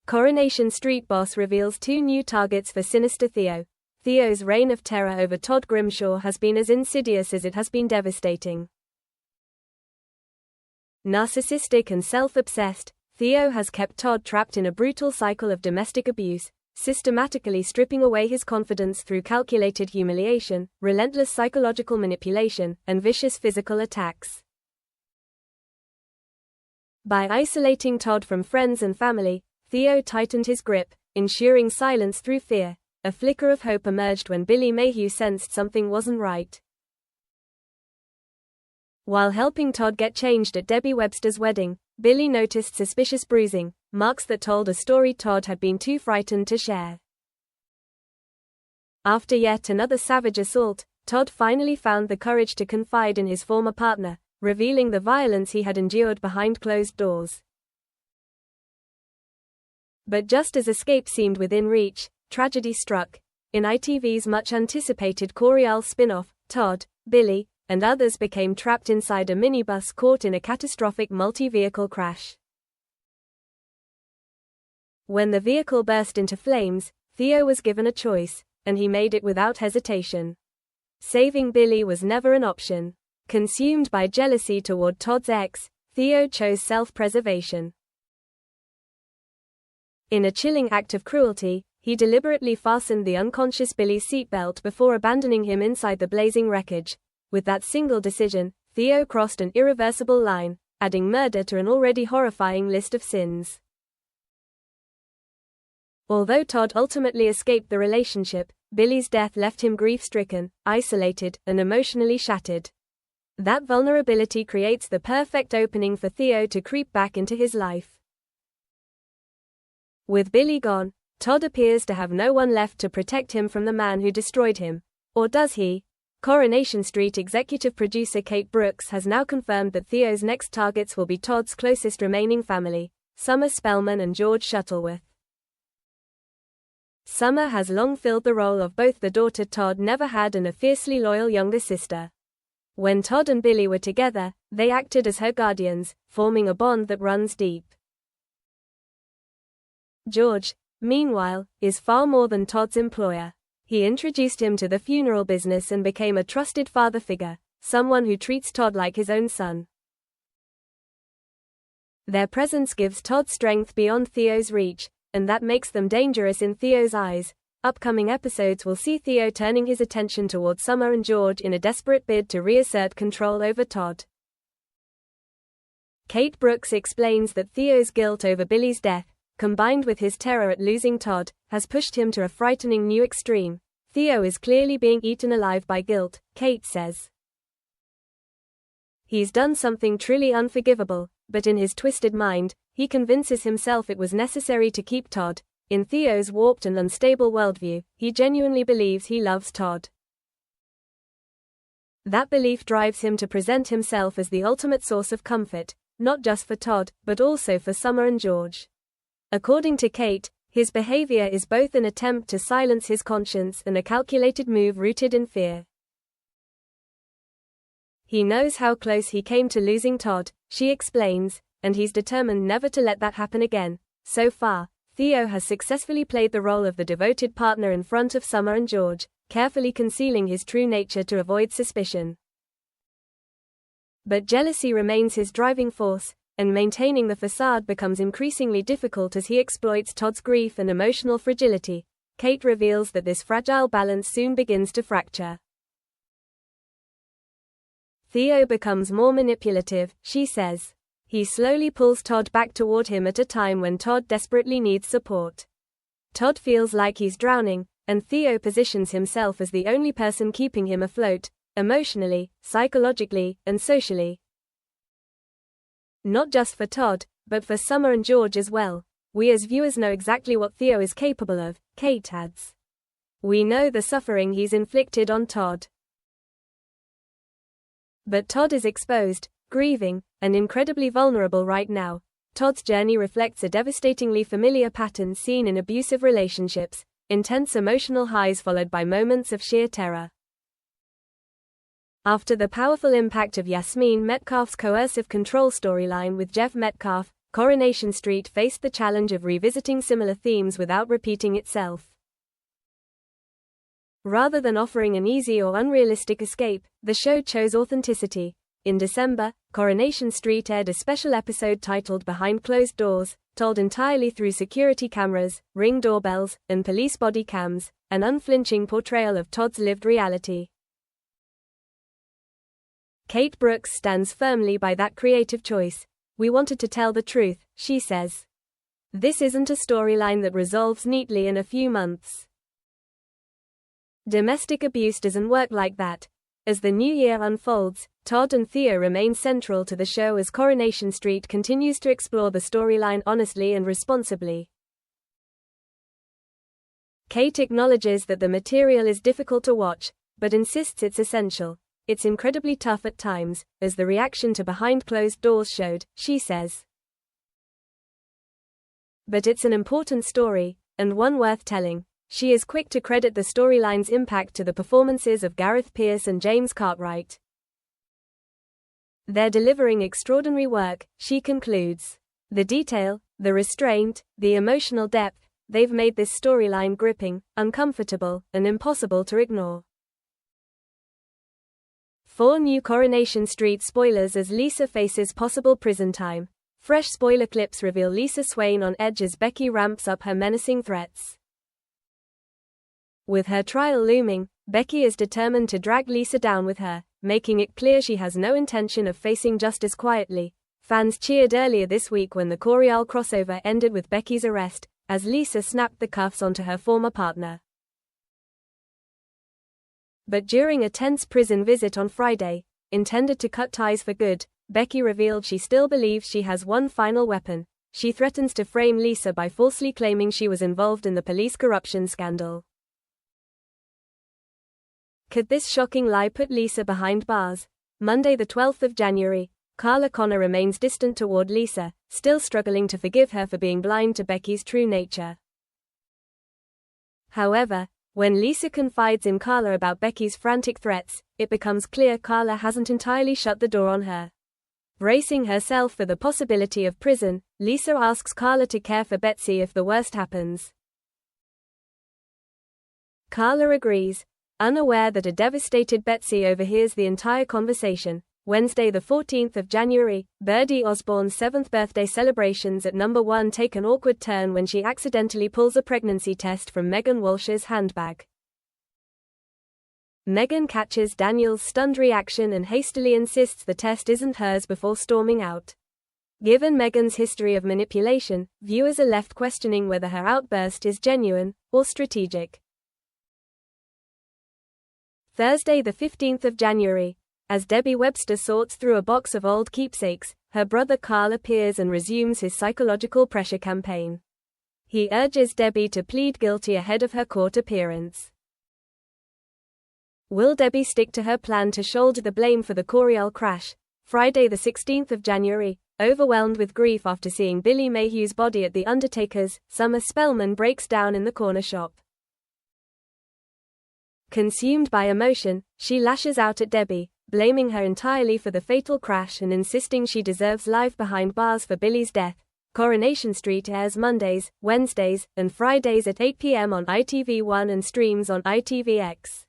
Coronation Street boss reveals 2 new targets for sinister Theo. Theo's reign of terror over Todd Grimshaw has been as insidious as it has been devastating. Narcissistic and self-obsessed, Theo has kept Todd trapped in a brutal cycle of domestic abuse, systematically stripping away his confidence through calculated humiliation, relentless psychological manipulation, and vicious physical attacks. By isolating Todd from friends and family, Theo tightened his grip, ensuring silence through fear. A flicker of hope emerged when Billy Mayhew sensed something wasn't right. While helping Todd get changed at Debbie Webster's wedding, Billy noticed suspicious bruising, marks that told a story Todd had been too frightened to share. After yet another savage assault, Todd finally found the courage to confide in his former partner, revealing the violence he had endured behind closed doors. But just as escape seemed within reach, tragedy struck. In ITV's much-anticipated Corial spin-off, Todd, Billy, and others became trapped inside a minibus caught in a catastrophic multi-vehicle crash. When the vehicle burst into flames, Theo was given a choice, and he made it without hesitation. Saving Billy was never an option. Consumed by jealousy toward Todd's ex, Theo chose self-preservation. In a chilling act of cruelty, he deliberately fastened the unconscious Billy's seatbelt before abandoning him inside the blazing wreckage. With that single decision, Theo crossed an irreversible line, adding murder to an already horrifying list of sins. Although Todd ultimately escaped the relationship, Billy's death left him grief-stricken, isolated, and emotionally shattered. That vulnerability creates the perfect opening for Theo to creep back into his life. With Billy gone, Todd appears to have no one left to protect him from the man who destroyed him. Or does he? Coronation Street executive producer Kate Brooks has now confirmed that Theo's next targets will be Todd's closest remaining family, Summer Spellman and George Shuttleworth. Summer has long filled the role of both the daughter Todd never had and a fiercely loyal younger sister. When Todd and Billy were together, they acted as her guardians, forming a bond that runs deep. George, meanwhile, is far more than Todd's employer. He introduced him to the funeral business and became a trusted father figure, someone who treats Todd like his own son. Their presence gives Todd strength beyond Theo's reach, and that makes them dangerous in Theo's eyes. Upcoming episodes will see Theo turning his attention toward Summer and George in a desperate bid to reassert control over Todd. Kate Brooks explains that Theo's guilt over Billy's death, combined with his terror at losing Todd, has pushed him to a frightening new extreme. Theo is clearly being eaten alive by guilt, Kate says. He's done something truly unforgivable, but in his twisted mind, he convinces himself it was necessary to keep Todd. In Theo's warped and unstable worldview, he genuinely believes he loves Todd. That belief drives him to present himself as the ultimate source of comfort, not just for Todd, but also for Summer and George. According to Kate, his behavior is both an attempt to silence his conscience and a calculated move rooted in fear. He knows how close he came to losing Todd, she explains, and he's determined never to let that happen again. So far, Theo has successfully played the role of the devoted partner in front of Summer and George, carefully concealing his true nature to avoid suspicion. But jealousy remains his driving force, and maintaining the facade becomes increasingly difficult as he exploits Todd's grief and emotional fragility. Kate reveals that this fragile balance soon begins to fracture. Theo becomes more manipulative, she says. He slowly pulls Todd back toward him at a time when Todd desperately needs support. Todd feels like he's drowning, and Theo positions himself as the only person keeping him afloat, emotionally, psychologically, and socially. Not just for Todd, but for Summer and George as well. We as viewers know exactly what Theo is capable of, Kate adds. We know the suffering he's inflicted on Todd. But Todd is exposed, grieving, and incredibly vulnerable right now. Todd's journey reflects a devastatingly familiar pattern seen in abusive relationships, intense emotional highs followed by moments of sheer terror. After the powerful impact of Yasmeen Metcalf's coercive control storyline with Jeff Metcalf, Coronation Street faced the challenge of revisiting similar themes without repeating itself. Rather than offering an easy or unrealistic escape, the show chose authenticity. In December, Coronation Street aired a special episode titled Behind Closed Doors, told entirely through security cameras, Ring doorbells, and police body cams, an unflinching portrayal of Todd's lived reality. Kate Brooks stands firmly by that creative choice. "We wanted to tell the truth," she says. "This isn't a storyline that resolves neatly in a few months. Domestic abuse doesn't work like that." As the new year unfolds, Todd and Theo remain central to the show as Coronation Street continues to explore the storyline honestly and responsibly. Kate acknowledges that the material is difficult to watch, but insists it's essential. "It's incredibly tough at times, as the reaction to Behind Closed Doors showed," she says. "But it's an important story, and one worth telling." She is quick to credit the storyline's impact to the performances of Gareth Pierce and James Cartwright. "They're delivering extraordinary work," she concludes. "The detail, the restraint, the emotional depth, they've made this storyline gripping, uncomfortable, and impossible to ignore." 4 new Coronation Street spoilers as Lisa faces possible prison time. Fresh spoiler clips reveal Lisa Swain on edge as Becky ramps up her menacing threats. With her trial looming, Becky is determined to drag Lisa down with her, making it clear she has no intention of facing justice quietly. Fans cheered earlier this week when the Coryell crossover ended with Becky's arrest, as Lisa snapped the cuffs onto her former partner. But during a tense prison visit on Friday, intended to cut ties for good, Becky revealed she still believes she has one final weapon. She threatens to frame Lisa by falsely claiming she was involved in the police corruption scandal. Could this shocking lie put Lisa behind bars? Monday the 12th of January, Carla Connor remains distant toward Lisa, still struggling to forgive her for being blind to Becky's true nature. However, when Lisa confides in Carla about Becky's frantic threats, it becomes clear Carla hasn't entirely shut the door on her. Bracing herself for the possibility of prison, Lisa asks Carla to care for Betsy if the worst happens. Carla agrees, unaware that a devastated Betsy overhears the entire conversation. Wednesday the 14th of January, Birdie Osborne's 7th birthday celebrations at number 1 take an awkward turn when she accidentally pulls a pregnancy test from Megan Walsh's handbag. Megan catches Daniel's stunned reaction and hastily insists the test isn't hers before storming out. Given Megan's history of manipulation, viewers are left questioning whether her outburst is genuine or strategic. Thursday the 15th of January. As Debbie Webster sorts through a box of old keepsakes, her brother Carl appears and resumes his psychological pressure campaign. He urges Debbie to plead guilty ahead of her court appearance. Will Debbie stick to her plan to shoulder the blame for the Coryell crash? Friday the 16th of January. Overwhelmed with grief after seeing Billy Mayhew's body at The Undertaker's, Summer Spellman breaks down in the corner shop. Consumed by emotion, she lashes out at Debbie, blaming her entirely for the fatal crash and insisting she deserves life behind bars for Billy's death. Coronation Street airs Mondays, Wednesdays, and Fridays at 8 p.m. on ITV1 and streams on ITVX.